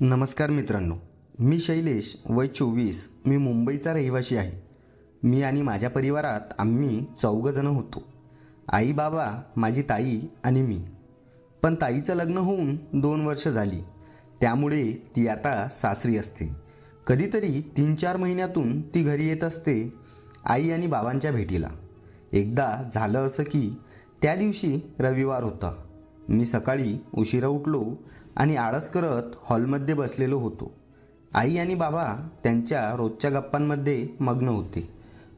नमस्कार मित्रांनो, मी शैलेश, वय 24. मी मुंबईचा रहिवासी आहे. मी आणि माझ्या परिवारात आम्ही 4 जण होतो. आई, बाबा, माझी ताई आणि मी. पण ताईचं लग्न होऊन 2 वर्ष झाली, त्यामुळे ती आता सासरी असते. कधीतरी 3-4 महिन्यातून ती घरी येत असते आई आणि बाबांच्या भेटीला. एकदा झालं असं की त्या दिवशी रविवार होता. मी सकाळी उशिरा उठलो आणि आळस करत हॉलमध्ये बसलेलो होतो. आई आणि बाबा त्यांच्या रोजच्या गप्पांमध्ये मग्न होते.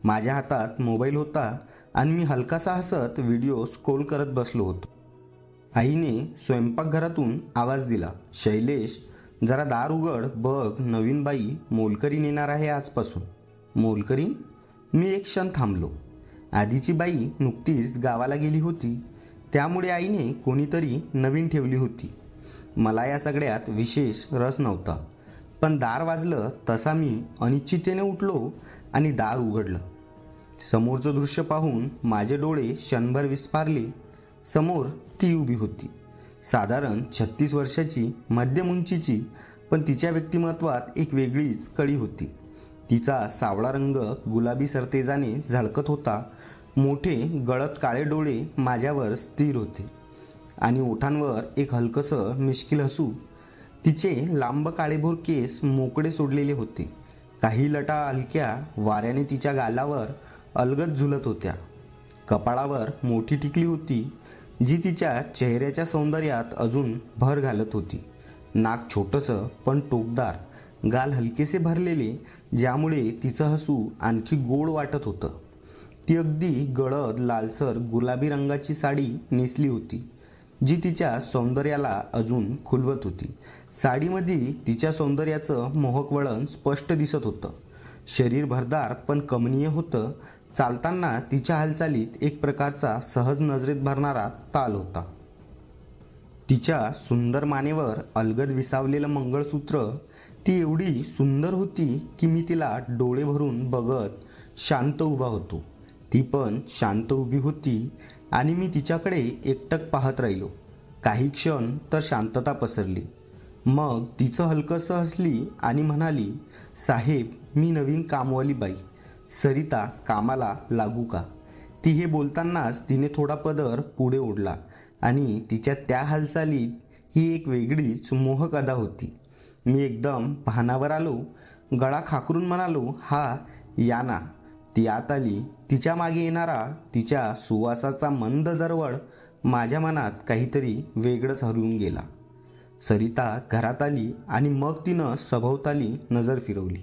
माझ्या हातात मोबाईल होता आणि मी हलकासा हसत व्हिडिओ स्क्रोल करत बसलो होतो. आईने स्वयंपाकघरातून आवाज दिला, "शैलेश, जरा दार उघड बघ, नवीन बाई मोलकरीण येणार आहे आजपासून." मोलकरीण? मी एक क्षण थांबलो. आधीची बाई नुकतीच गावाला गेली होती, त्यामुळे आईने कोणीतरी नवीन ठेवली होती. मला या सगळ्यात विशेष रस नव्हता. पण दार वाजलं तसा मी अनिश्चिततेने उठलो आणि दार उघडलं. समोरचं दृश्य पाहून माझे डोळे क्षणभर विस्फारले. समोर ती उभी होती. साधारण 36 वर्षाची, मध्यम उंचीची, पण तिच्या व्यक्तिमत्वात एक वेगळीच कळी होती. तिचा सावळा रंग गुलाबी सरतेजाने झळकत होता. मोठे गडद काळे डोळे माझ्यावर स्थिर होते आणि ओठांवर एक हलकसं मिश्किल हसू. तिचे लांब काळेभोर केस मोकळे सोडलेले होते. काही लटा हलक्या वाऱ्याने तिच्या गालावर अलगद झुलत होत्या. कपाळावर मोठी टिकली होती, जी तिच्या चेहऱ्याच्या सौंदर्यात अजून भर घालत होती. नाक छोटंसं पण टोकदार, गाल हलकेसे भरलेले, ज्यामुळे तिचं हसू आणखी गोड वाटत होतं. ती अगदी गडद लालसर गुलाबी रंगाची साडी नेसली होती, जी तिच्या सौंदर्याला अजून खुलवत होती. साडीमध्ये तिच्या सौंदर्याचं मोहक वळण स्पष्ट दिसत होतं. शरीर भरदार पण कमनीय होतं. चालताना तिच्या हालचालीत एक प्रकारचा सहज नजरेत भरणारा ताल होता. तिच्या सुंदर मानेवर अलगद विसावलेलं मंगळसूत्र. ती एवढी सुंदर होती की मी तिला डोळे भरून बघत शांत उभा होतो. ती पण शांत उभी होती आणि मी तिच्याकडे एकटक पाहत राहिलो. काही क्षण तर शांतता पसरली. मग तिचं हलकंसं हसली आणि म्हणाली, "साहेब, मी नवीन कामवाली बाई सरिता कामाला लागू का?" ती हे बोलतानाच तिने थोडा पदर पुढे ओढला आणि तिच्या त्या हालचालीत ही एक वेगळीच मोहक अदा होती. मी एकदम भानावर आलो. गळा खाकरून म्हणालो, "हा, या ना." ती आत आली. तिच्या मागे येणारा तिच्या सुवासाचा मंद दरवळ माझ्या मनात काहीतरी वेगळंच हरवून गेला. सरिता घरात आली आणि मग तिनं सभोवताली नजर फिरवली.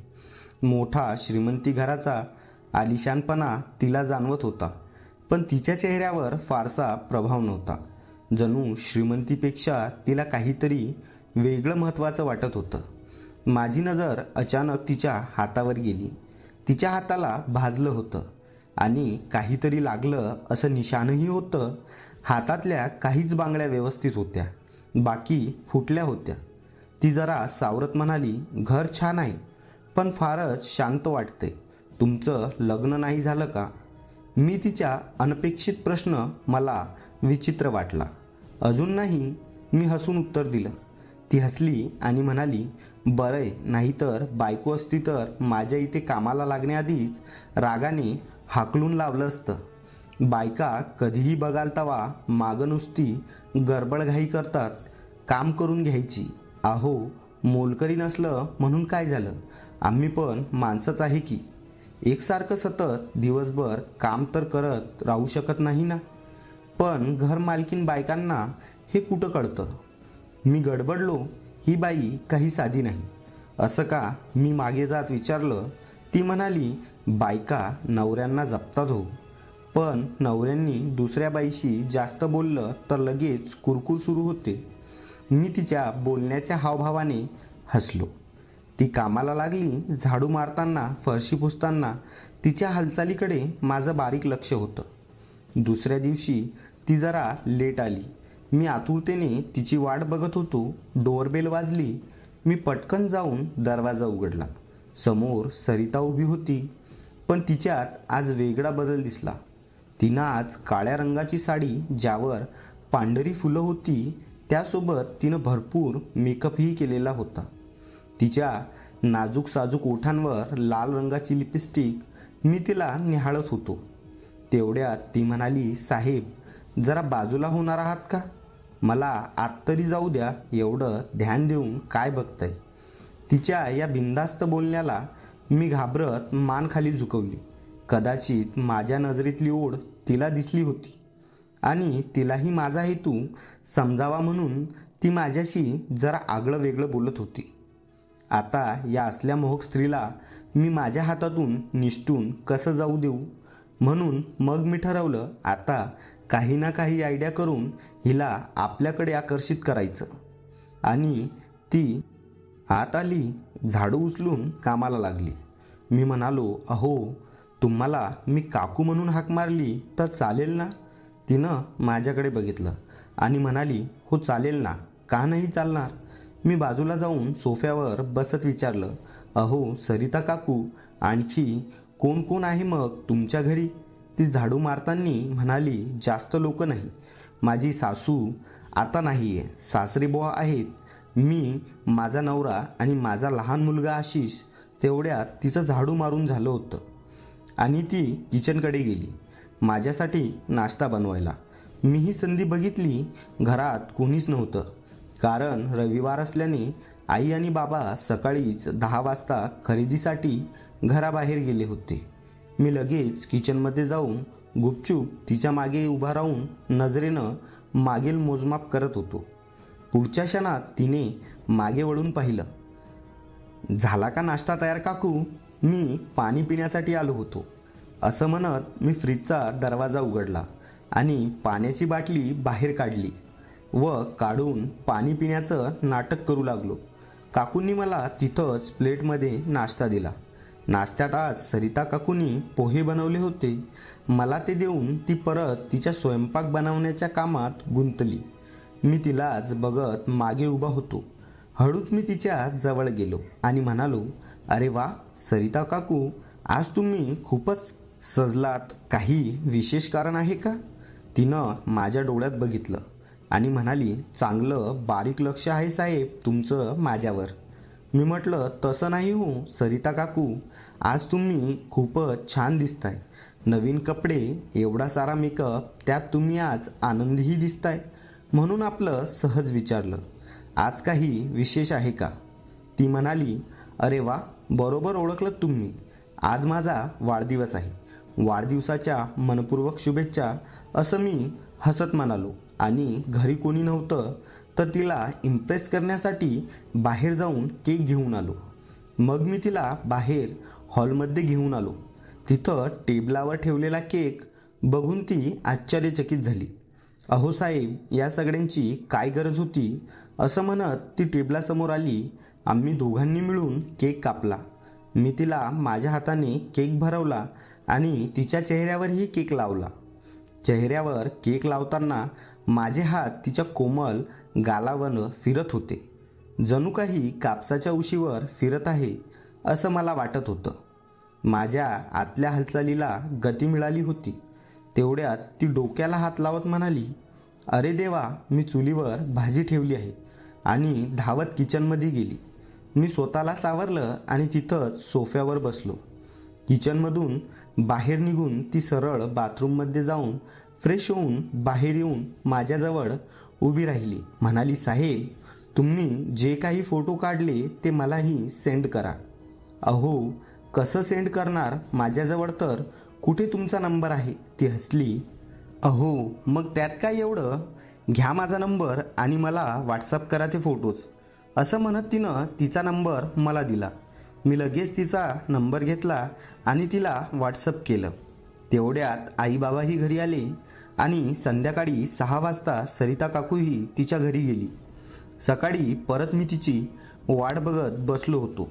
मोठा श्रीमंती घराचा आलिशानपणा तिला जाणवत होता, पण तिच्या चेहऱ्यावर फारसा प्रभाव नव्हता. जणू श्रीमंतीपेक्षा तिला काहीतरी वेगळं महत्त्वाचं वाटत होतं. माझी नजर अचानक तिच्या हातावर गेली. तिच्या हाताला भाजलं होतं आणि काहीतरी लागलं असं निशाणही होतं. हातातल्या काहीच बांगड्या व्यवस्थित होत्या, बाकी फुटल्या होत्या. ती जरा सावरत म्हणाली, "घर छान आहे, पण फारच शांत वाटते. तुमचं लग्न नाही झालं का?" मी तिच्या अनपेक्षित प्रश्न मला विचित्र वाटला. "अजून नाही," मी हसून उत्तर दिलं. ती हसली आणि म्हणाली, "बरंय, नाहीतर बायको असती तर माझ्या इथे कामाला लागण्याआधीच रागाने हाकलून लावलं असतं. बायका कधीही बघाल तवा मागं नुसती गडबडघाई करतात. काम करून घ्यायची. अहो, मोलकरीण असलं म्हणून काय झालं? आम्ही पण माणसंच आहे की. एकसारखं सतत दिवसभर काम तर करत राहू शकत नाही ना." पण घर मालकीन बायकांना हे कुठं कळतं? मी गडबडलो. "ही बाई काही साधी नाही." "असं का?" मी मागे जात विचारलं. ती म्हणाली, "बायका नवऱ्यांना जपतात हो, पण नवऱ्यांनी दुसऱ्या बाईशी जास्त बोललं तर लगेच कुरकुर सुरू होते." मी तिच्या बोलण्याच्या हावभावाने हसलो. ती कामाला लागली. झाडू मारताना, फरशी पुसताना तिच्या हालचालीकडे माझं बारीक लक्ष होतं. दुसऱ्या दिवशी ती जरा लेट आली. मी आतुरतेने तिची वाट बघत होतो. डोअरबेल वाजली. मी पटकन जाऊन दरवाजा उघडला. समोर सरिता उभी होती, पण तिच्यात आज वेगळा बदल दिसला. तिनं आज काळ्या रंगाची साडी, ज्यावर पांढरी फुलं होती, त्यासोबत तिनं भरपूर मेकअपही केलेला होता. तिच्या नाजूक साजूक ओठांवर लाल रंगाची लिपस्टिक मी तिला निहाळत होतो. तेवढ्यात ती म्हणाली, साहेब जरा बाजूला होणार आहात का? मला आत तरी जाऊ द्या, एवढं ध्यान देऊन काय बघताय? तिच्या या बिनधास्त बोलण्याला मी घाबरत मान खाली झुकवली. कदाचित माझ्या नजरेतली ओढ तिला दिसली होती आणि तिलाही माझा हेतू समजावा म्हणून ती माझ्याशी जरा आगळं वेगळं बोलत होती. आता या असल्या मोहक स्त्रीला मी माझ्या हातातून निसटून कसं जाऊ देऊ, म्हणून मग मी ठरवलं आता काही ना काही आयडिया करून हिला आपल्याकडे आकर्षित करायचं. आणि ती आत आली, झाडू उचलून कामाला लागली. मी म्हणालो, अहो तुम्हाला मी काकू म्हणून हाक मारली तर चालेल ना? तिनं माझ्याकडे बघितलं आणि म्हणाली, हो चालेल ना, का नाही चालणार? मी बाजूला जाऊन सोफ्यावर बसत विचारलं, अहो सरिता काकू, आणखी कोण कोण आहे मग तुमच्या घरी? ती झाडू मारताना म्हणाली, जास्त लोक नाही. माझी सासू आता नाही आहे, सासरे बुवा आहेत, मी, माझा नवरा आणि माझा लहान मुलगा आशिष. तेवढ्यात तिचं झाडू मारून झालं होतं आणि ती किचनकडे गेली माझ्यासाठी नाश्ता बनवायला. मी ही संधी बघितली. घरात कोणीच नव्हतं, कारण रविवार असल्याने आई आणि बाबा सकाळीच 10 वाजता खरेदीसाठी घराबाहेर गेले होते. मी लगेच किचनमध्ये जाऊन गुपचूप तिच्या मागे उभा राहून नजरेनं मागील मोजमाप करत होतो. पुढच्या क्षणात तिने मागे वळून पाहिलं. झाला का नाश्ता तयार काकू? मी पाणी पिण्यासाठी आलो होतो, असं म्हणत मी फ्रीजचा दरवाजा उघडला आणि पाण्याची बाटली बाहेर काढली व काढून पाणी पिण्याचं नाटक करू लागलो. काकूंनी मला तिथंच प्लेटमध्ये नाश्ता दिला. नाश्त्यात आज सरिता काकूंनी पोहे बनवले होते. मला ते देऊन ती परत तिच्या स्वयंपाक बनवण्याच्या कामात गुंतली. मी तिलाच बघत मागे उभा होतो. हळूच मी तिच्या जवळ गेलो आणि म्हणालो, अरे वा सरिता काकू, आज तुम्ही खूपच सजलात, काही विशेष कारण आहे का? तिनं माझ्या डोळ्यात बघितलं आणि म्हणाली, चांगलं बारीक लक्ष आहे साहेब तुमचं माझ्यावर. मी म्हटलं, तसं नाही हो सरिता काकू, आज तुम्ही खूपच छान दिसताय. नवीन कपडे, एवढा सारा मेकअप, त्यात तुम्ही आज आनंदीही दिसताय, म्हणून आपलं सहज विचारलं, आज काही विशेष आहे का? ती म्हणाली, अरे वा, बरोबर ओळखलं तुम्ही, आज माझा वाढदिवस आहे. वाढदिवसाच्या मनपूर्वक शुभेच्छा, असं मी हसत म्हणालो आणि घरी कोणी नव्हतं तर तिला इम्प्रेस करण्यासाठी बाहेर जाऊन केक घेऊन आलो. मग मी तिला बाहेर हॉलमध्ये घेऊन आलो. तिथं टेबलावर ठेवलेला केक बघून ती आश्चर्यचकित झाली. अहो साहेब, या सगळ्यांची काय गरज होती? असं म्हणत ती टेबलासमोर आली. आम्ही दोघांनी मिळून केक कापला. मी तिला माझ्या हाताने केक भरवला आणि तिच्या चेहऱ्यावरही केक लावला. चेहऱ्यावर केक लावताना माझे हात तिच्या कोमल गालावर फिरत होते, जणू काही कापसाच्या उशीवर फिरत आहे असं मला वाटत होतं. माझ्या आतल्या हालचालीला गती मिळाली होती. तेवढ्यात ती डोक्याला हात लावत म्हणाली, अरे देवा, मी चुलीवर भाजी ठेवली आहे, आणि धावत किचनमध्ये गेली. मी स्वतःला सावरलं आणि तिथंच सोफ्यावर बसलो. किचनमधून बाहेर निघून ती सरळ बाथरूममध्ये जाऊन फ्रेश होऊन बाहेर येऊन माझ्याजवळ उभी राहिली. म्हणाली, साहेब तुम्ही जे काही फोटो काढले ते मलाही सेंड करा. अहो कसं सेंड करणार, माझ्याजवळ तर कुठे तुमचा नंबर आहे? ती हसली. अहो मग त्यात काय एवढं, घ्या माझा नंबर आणि मला व्हॉट्सअप करा ते फोटोज, असं म्हणत तिनं तिचा नंबर मला दिला. मी लगेच तिचा नंबर घेतला आणि तिला व्हॉट्सअप केलं. तेवढ्यात आई बाबाही घरी आले आणि संध्याकाळी 6 वाजता सरिता काकूही तिच्या घरी गेली. सकाळी परत मी तिची वाट बघत बसलो होतो.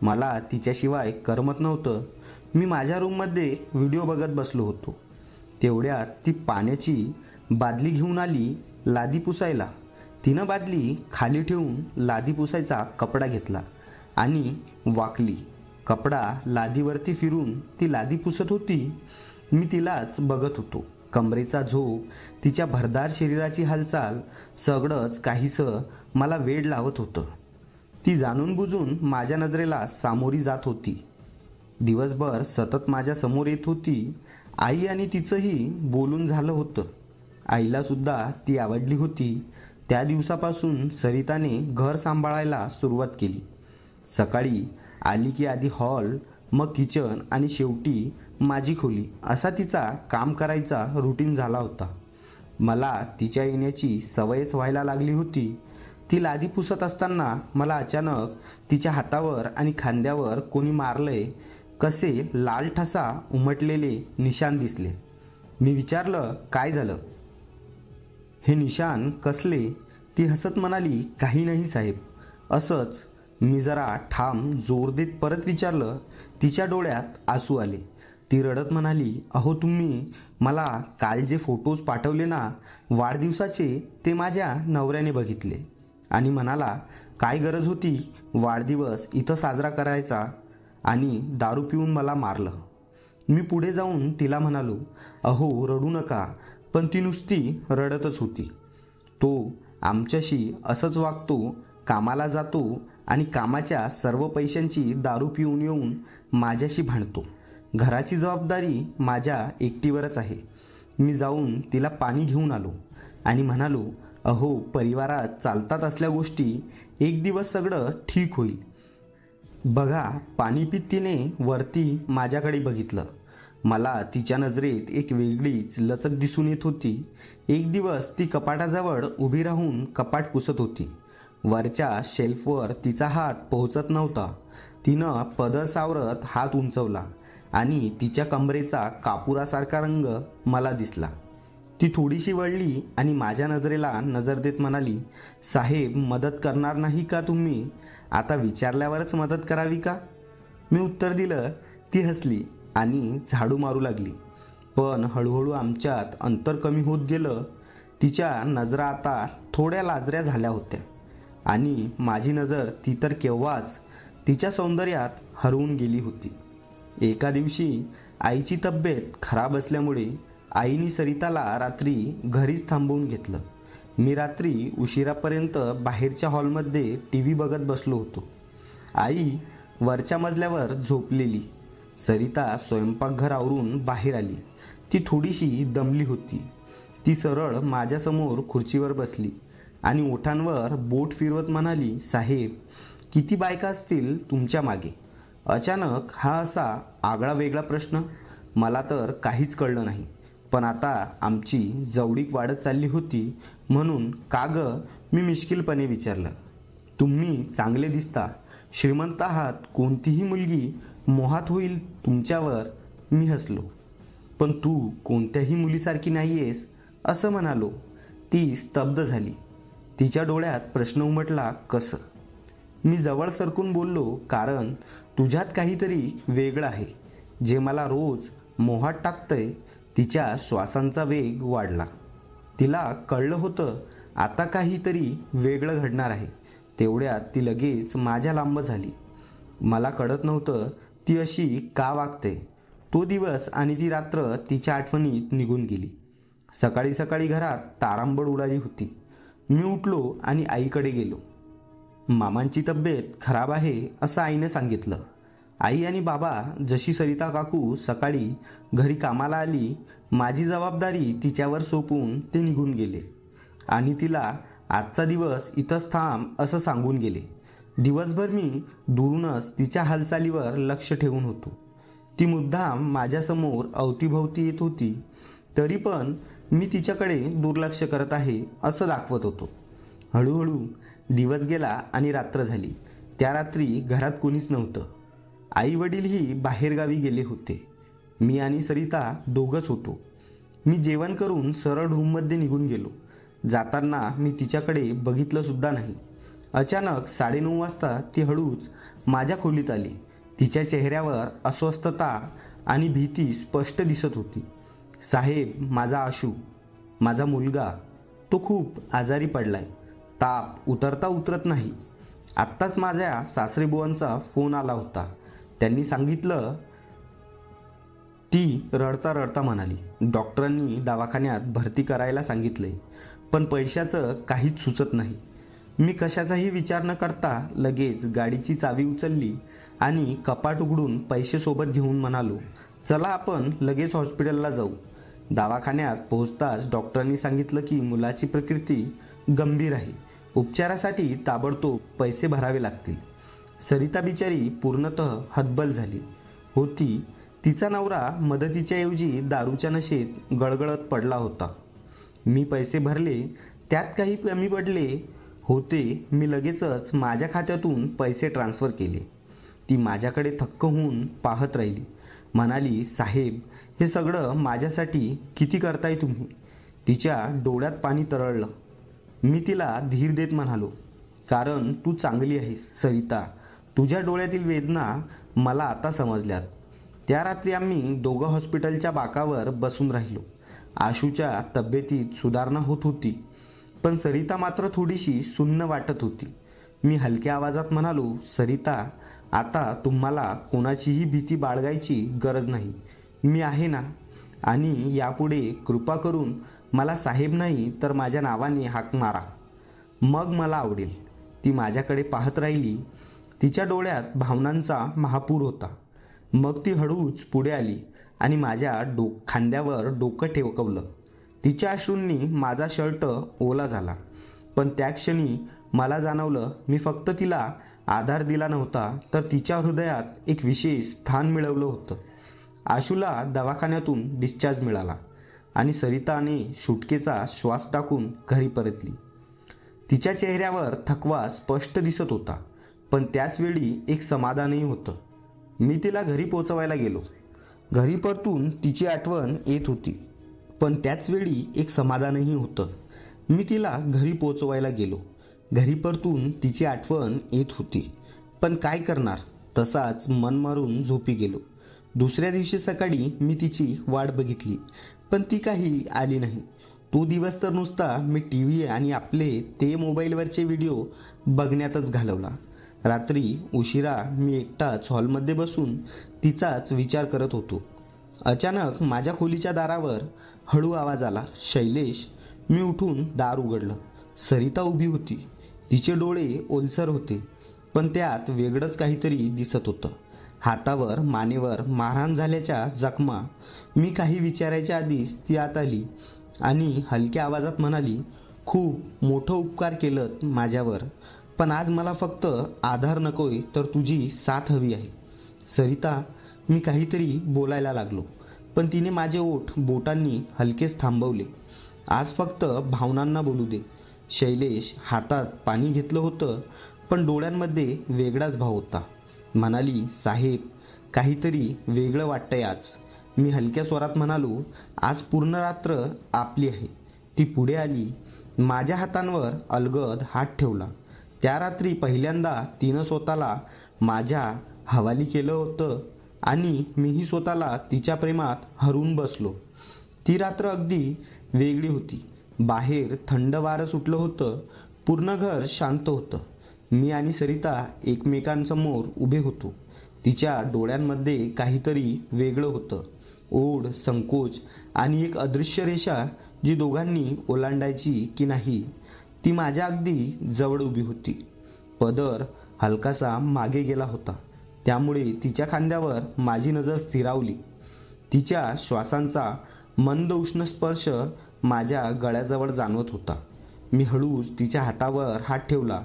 मला तिच्याशिवाय करमत नव्हतं. मी माझ्या रूममध्ये व्हिडिओ बघत बसलो होतो. तेवढ्यात ती पाण्याची बादली घेऊन आली लादी पुसायला. तिनं बादली खाली ठेवून लादी पुसायचा कपडा घेतला आणि वाकली. कपडा लादीवरती फिरून ती लादी पुसत होती. मी तिलाच बघत होतो. कमरेचा झोप, तिच्या भरदार शरीराची हालचाल, सगळंच काहीसं मला वेड लावत होतं. ती जाणून बुजून माझ्या नजरेला सामोरी जात होती. दिवसभर सतत माझ्या समोर येत होती. आई आणि तिचंही बोलून झालं होतं. आईला सुद्धा ती आवडली होती. त्या दिवसापासून सरिताने घर सांभाळायला सुरुवात केली. सकाळी आली की आधी हॉल, मग किचन आणि शेवटी माझी खोली असा तिचा काम करायचा रुटीन झाला होता. मला तिच्या येण्याची सवयच व्हायला लागली होती. ती लादी पुसत असताना मला अचानक तिच्या हातावर आणि खांद्यावर कोणी मारलंय कसे लाल ठसा उमटलेले निशाण दिसले. मी विचारलं, काय झालं? हे निशाण कसले? ती हसत म्हणाली, काही नाही साहेब, असंच. मी जरा ठाम जोर देत परत विचारलं. तिच्या डोळ्यात आसू आले. ती रडत म्हणाली, अहो तुम्ही मला काल जे फोटोज पाठवले ना वाढदिवसाचे, ते माझ्या नवऱ्याने बघितले आणि म्हणाला काय गरज होती वाढदिवस इथं साजरा करायचा, आणि दारू पिऊन मला मारलं. मी पुढे जाऊन तिला म्हणालो, अहो रडू नका, पण ती नुसती रडतच होती. तो आमच्याशी असंच वागतो, कामाला जातो आणि कामाच्या सर्व पैशांची दारू पिऊन येऊन माझ्याशी भांडतो. घराची जबाबदारी माझ्या एकटीवरच आहे. मी जाऊन तिला पाणी घेऊन आलो आणि म्हणालो, अहो परिवारात चालतात असल्या गोष्टी, एक दिवस सगळं ठीक होईल. बघा. पाणी पित तिने वरती माझ्याकडे बघितलं. मला तिच्या नजरेत एक वेगळीच लचक दिसून येत होती. एक दिवस ती कपाटाजवळ उभी राहून कपाट पुसत होती. वरच्या शेल्फवर तिचा हात पोहोचत नव्हता. तिनं पदर सावरत हात उंचवला आणि तिच्या कमरेचा कापुरासारखा रंग मला दिसला. ती थोडीशी वळली आणि माझ्या नजरेला नजर देत म्हणाली, साहेब मदत करणार नाही का तुम्ही? आता विचारल्यावरच मदत करावी का? मी उत्तर दिलं. ती हसली आणि झाडू मारू लागली. पण हळूहळू आमच्यात अंतर कमी होत गेलं. तिच्या नजरा आता थोड्या लाजऱ्या झाल्या होत्या आणि माझी नजर ती तर केव्हाच तिच्या सौंदर्यात हरवून गेली होती. एका दिवशी आईची तब्येत खराब असल्यामुळे आईने सरिताला रात्री घरीच थांबवून घेतलं. मी रात्री उशिरापर्यंत बाहेरच्या हॉलमध्ये TV बघत बसलो होतो. आई वरच्या मजल्यावर झोपलेली. सरिता स्वयंपाकघर आवरून बाहेर आली. ती थोडीशी दमली होती. ती सरळ माझ्यासमोर खुर्चीवर बसली आणि ओठांवर बोट फिरवत म्हणाली, साहेब किती बायका असतील तुमच्या मागे? अचानक हा असा आगळा वेगळा प्रश्न. मला तर काहीच कळलं नाही. पण आता आमची जवळीक वाढत चालली होती म्हणून का गं, मी मिश्किलपणे विचारलं. तुम्ही चांगले दिसता, श्रीमंत आहात, कोणतीही मुलगी मोहात होईल तुमच्यावर. मी हसलो. पण तू कोणत्याही मुलीसारखी नाही आहेस असं म्हणालो. ती स्तब्ध झाली. तिच्या डोळ्यात प्रश्न उमटला, कसं? मी जवळ सरकून बोललो, कारण तुझ्यात काहीतरी वेगळं आहे जे मला रोज मोहात टाकतंय. तिच्या श्वासांचा वेग वाढला. तिला कळलं होतं आता काहीतरी वेगळं घडणार आहे. तेवढ्यात ती लगेच माझ्या लांब झाली. मला कळत नव्हतं ती अशी का वागते. तो दिवस आणि ती रात्र तिच्या आठवणीत निघून गेली. सकाळी सकाळी घरात तारांबळ उडाली होती. मी उठलो आणि आईकडे गेलो. मामांची तब्येत खराब आहे असं आईने सांगितलं. आई आणि बाबा जशी सरिता काकू सकाळी घरी कामाला आली, माझी जबाबदारी तिच्यावर सोपवून ते निघून गेले आणि तिला आजचा दिवस इथंच थांब असं सांगून गेले. दिवसभर मी दुरूनच तिच्या हालचालीवर लक्ष ठेवून होतो. ती मुद्दाम माझ्यासमोर अवतीभवती येत होती, तरी पण मी तिच्याकडे दुर्लक्ष करत आहे असं दाखवत होतो. हळूहळू दिवस गेला आणि रात्र झाली. त्या रात्री घरात कोणीच नव्हतं. आई वडीलही बाहेरगावी गेले होते. मी आणि सरिता दोघंच होतो. मी जेवण करून सरळ रूममध्ये निघून गेलो. जाताना मी तिच्याकडे बघितलं सुद्धा नाही. अचानक 9:30 वाजता ती हळूच माझ्या खोलीत आली. तिच्या चेहऱ्यावर अस्वस्थता आणि भीती स्पष्ट दिसत होती. साहेब, माझा आशू, माझा मुलगा, तो खूप आजारी पडलाय. ताप उतरता उतरत नाही. आत्ताच माझ्या सासरेबुवांचा फोन आला होता. त्यांनी सांगितलं. ती रडता रडता म्हणाली, डॉक्टरांनी दवाखान्यात भरती करायला सांगितलंय, पण पैशाचं काहीच सुचत नाही. मी कशाचाही विचार न करता लगेच गाडीची चावी उचलली आणि कपाट उघडून पैसे सोबत घेऊन म्हणालो, चला आपण लगेच हॉस्पिटलला जाऊ. दवाखान्यात पोहोचताच डॉक्टरांनी सांगितलं की मुलाची प्रकृती गंभीर आहे, उपचारासाठी ताबडतोब पैसे भरावे लागतील. सरिता बिचारी पूर्णतः हतबल झाली होती. तिचा नवरा मदतीच्या ऐवजी दारूच्या नशेत गळगळत पडला होता. मी पैसे भरले, त्यात काही कमी पडले होते. मी लगेचच माझ्या खात्यातून पैसे ट्रान्स्फर केले. ती माझ्याकडे थक्क होऊन पाहत राहिली. म्हणाली, साहेब, हे सगळं माझ्यासाठी किती करताय तुम्ही? तिच्या डोळ्यात पाणी तरळलं. मी तिला धीर देत म्हणालो, कारण तू चांगली आहेस सरिता. तुझ्या डोळ्यातील वेदना मला आता समजल्यात. त्या रात्री आम्ही दोघं हॉस्पिटलच्या बाकावर बसून राहिलो. आशूच्या तब्येतीत सुधारणा होत होती, पण सरिता मात्र थोडीशी सुन्न वाटत होती. मी हलक्या आवाजात म्हणालो, सरिता, आता तुम्हाला कोणाचीही भीती बाळगायची गरज नाही. मी आहे ना. आणि यापुढे कृपा करून मला साहेब नाही तर माझ्या नावाने हाक मारा, मग मला आवडेल. ती माझ्याकडे पाहत राहिली. तिच्या डोळ्यात भावनांचा महापूर होता. मग ती हळूच पुढे आली आणि माझ्या खांद्यावर डोकं ठेवकवलं. तिच्या अश्रूंनी माझा शर्ट ओला झाला. पण त्या क्षणी मला जाणवलं, मी फक्त तिला आधार दिला नव्हता, तर तिच्या हृदयात एक विशेष स्थान मिळवलं होतं. आशूला दवाखान्यातून डिस्चार्ज मिळाला आणि सरिताने सुटकेचा श्वास टाकून घरी परतली. तिच्या चेहऱ्यावर थकवा स्पष्ट दिसत होता, पण त्याचवेळी एक समाधानही होतं. मी तिला घरी पोचवायला गेलो. घरी परतून तिची आठवण येत होती, पण त्याचवेळी एक समाधानही होतं. मी तिला घरी पोचवायला गेलो. घरी परतून तिची आठवण येत होती, पण काय करणार, तसाच मन मारून झोपी गेलो. दुसऱ्या दिवशी सकाळी मी तिची वाट बघितली, पण ती काही आली नाही. तो दिवस तर नुसता मी TV आणि आपले ते मोबाईलवरचे व्हिडिओ बघण्यातच घालवला. रात्री उशिरा मी एकटाच हॉलमध्ये बसून तिचाच विचार करत होतो. अचानक माझ्या खोलीच्या दारावर हळू आवाज आला, शैलेश. मी उठून दार उघडलं. सरिता उभी होती. तिचे डोळे ओलसर होते, पण त्यात वेगळंच काहीतरी दिसत होतं. हातावर मानेवर मारहाण झाल्याच्या जखमा. मी काही विचारायच्या आधीच ती आत आली आणि हलक्या आवाजात म्हणाली, खूप मोठं उपकार केलं माझ्यावर, पण आज मला फक्त आधार नकोय तर तुझी साथ हवी आहे. सरिता, मी काहीतरी बोलायला लागलो, पण तिने माझे ओठ बोटांनी हलकेच थांबवले. आज फक्त भावनांना बोलू दे. शैलेश हातात पाणी घेतलं होतं, पण डोळ्यांमध्ये वेगळाच भाव होता. म्हणाली, साहेब, काहीतरी वेगळं वाटतंय आज. मी हलक्या स्वरात म्हणालो, आज पूर्ण रात्र आपली आहे. ती पुढे आली. माझ्या हातांवर अलगद हात ठेवला. त्या रात्री पहिल्यांदा तिनं स्वतःला माझ्या हवाली केलं होतं आणि मीही स्वतःला तिच्या प्रेमात हरवून बसलो. ती रात्र अगदी वेगळी होती. बाहेर थंड वारं सुटलं होतं. पूर्ण घर शांत होतं. मी आणि सरिता एकमेकांसमोर उभे होतो. तिच्या डोळ्यांमध्ये काहीतरी वेगळं होतं. ओढ, संकोच आणि एक अदृश्य रेषा जी दोघांनी ओलांडायची की नाही. ती माझ्या अगदी जवळ उभी होती. पदर हलकासा मागे गेला होता, त्यामुळे तिच्या खांद्यावर माझी नजर स्थिरावली. तिच्या श्वासांचा मंद उष्ण स्पर्श माझ्या गळ्याजवळ जाणवत होता. मी हळूच तिच्या हातावर हात ठेवला.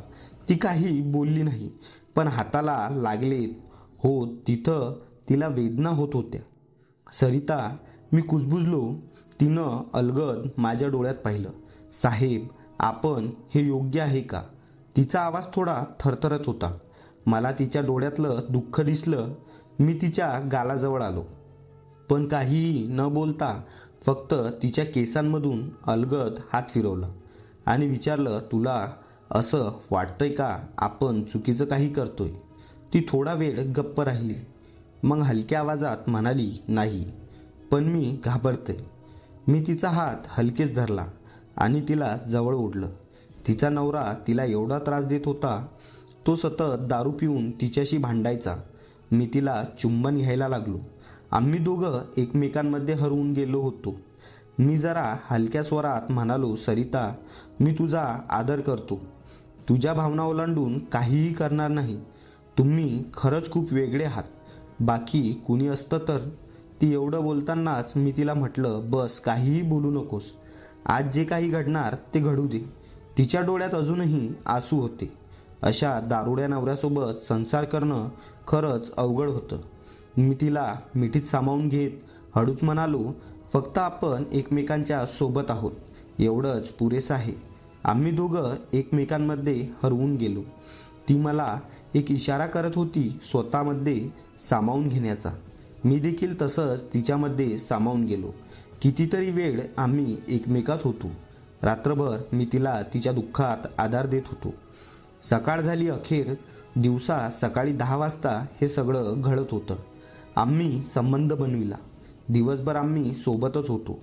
ती काही बोलली नाही, पण हाताला लागले होत तिथं तिला वेदना होत होत्या. सरिता, मी कुजबुजलो. तिनं अलगद माझ्या डोळ्यात पाहिलं. साहेब, आपण हे योग्य आहे का? तिचा आवाज थोडा थरथरत होता. मला तिच्या डोळ्यातलं दुःख दिसलं. मी तिच्या गालाजवळ आलो, पण काहीही न बोलता फक्त तिच्या केसांमधून अलगद हात फिरवला आणि विचारलं, तुला असं वाटतंय का आपण चुकीचं काही करतोय? ती थोडा वेळ गप्प राहिली. मग हलक्या आवाजात म्हणाली, नाही, पण मी घाबरते. मी तिचा हात हलकेच धरला आणि तिला जवळ ओढलं. तिचा नवरा तिला एवढा त्रास देत होता. तो सतत दारू पिऊन तिच्याशी भांडायचा. मी तिला चुंबन घ्यायला लागलो. आम्ही दोघं एकमेकांमध्ये हरवून गेलो होतो. मी जरा हलक्या स्वरात म्हणालो, सरिता, मी तुझा आदर करतो, तुझ्या भावना ओलांडून काहीही करणार नाही. तुम्ही खरंच खूप वेगळे आहात. बाकी कुणी असतं तर. ती एवढं बोलतानाच मी तिला म्हटलं, बस काहीही बोलू नकोस. आज जे काही घडणार ते घडू दे. तिच्या डोळ्यात अजूनही आसू होते. अशा दारुड्या नवऱ्यासोबत संसार करणं खरंच अवघड होतं. मी तिला मिठीत सामावून घेत हळूच म्हणालो, फक्त आपण एकमेकांच्या सोबत आहोत एवढंच पुरेसं आहे. आम्ही दोघं एकमेकांमध्ये हरवून गेलो. ती मला एक इशारा करत होती स्वतःमध्ये सामावून घेण्याचा. मी देखील तसंच तिच्यामध्ये सामावून गेलो. कितीतरी वेळ आम्ही एकमेकात होतो. रात्रभर मी तिला तिच्या दुःखात आधार देत होतो. सकाळ झाली अखेर. दिवसा सकाळी 10 वाजता हे सगळं घडत होतं. आम्ही संबंध बनविला. दिवसभर आम्ही सोबतच होतो.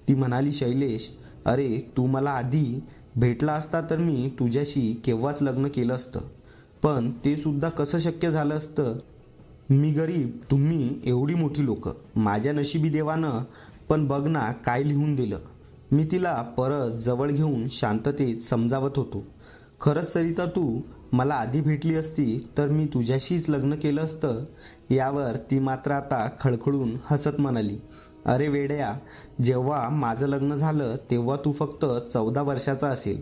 ती म्हणाली, शैलेश, अरे तू मला आधी भेटला असता तर मी तुझ्याशी केव्हाच लग्न केलं असतं. पण ते सुद्धा कसं शक्य झालं असतं. मी गरीब, तुम्ही एवढी मोठी लोक. माझ्या नशिबी देवानं पण बघ ना काय लिहून दिलं. मी तिला परत जवळ घेऊन शांततेत समजावत होतो. खरंच सरिता, तू मला आधी भेटली असती तर मी तुझ्याशीच लग्न केलं असतं. यावर ती मात्र आता खळखळून हसत म्हणाली, अरे वेड्या, जेव्हा माझं लग्न झालं तेव्हा तू फक्त 14 वर्षाचा असेल.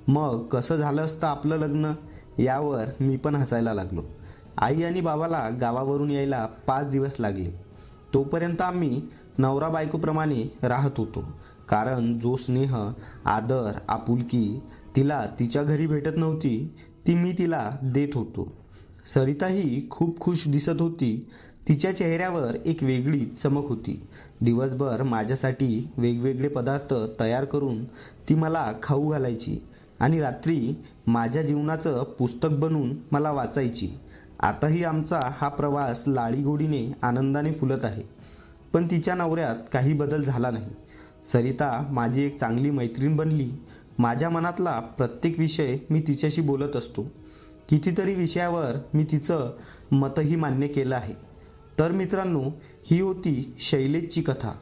मग कसं झालं असतं आपलं लग्न. यावर मी पण हसायला लागलो. आई आणि बाबाला गावावरून यायला 5 दिवस लागले. तोपर्यंत आम्ही नवरा बायकोप्रमाणे राहत होतो. कारण जो स्नेह, आदर, आपुलकी तिला तिच्या घरी भेटत नव्हती ती मी तिला देत होतो. सरिताही खूप खुश दिसत होती. तिच्या चेहऱ्यावर एक वेगळी चमक होती. दिवसभर माझ्यासाठी वेगवेगळे पदार्थ तयार करून ती मला खाऊ घालायची आणि रात्री माझ्या जीवनाचं पुस्तक बनवून मला वाचायची. आताही आमचा हा प्रवास लाडीगोडीने आनंदाने फुलत आहे. पण तिच्या नवऱ्यात काही बदल झाला नाही. सरिता माझी एक चांगली मैत्रीण बनली. माझ्या मनातला प्रत्येक विषय मी तिच्याशी बोलत असतो. कितीतरी विषयावर मी तिचं मतही मान्य केलं आहे. तर मित्रांनो, ही होती शैलेशची कथा.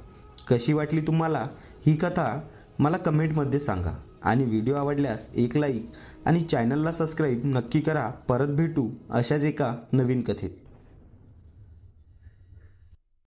कशी वाटली तुम्हाला ही कथा मला कमेंटमध्ये सांगा. आणि व्हिडिओ आवडल्यास एक लाईक आणि चॅनलला सबस्क्राईब नक्की करा. परत भेटू अशाच एका नवीन कथेत.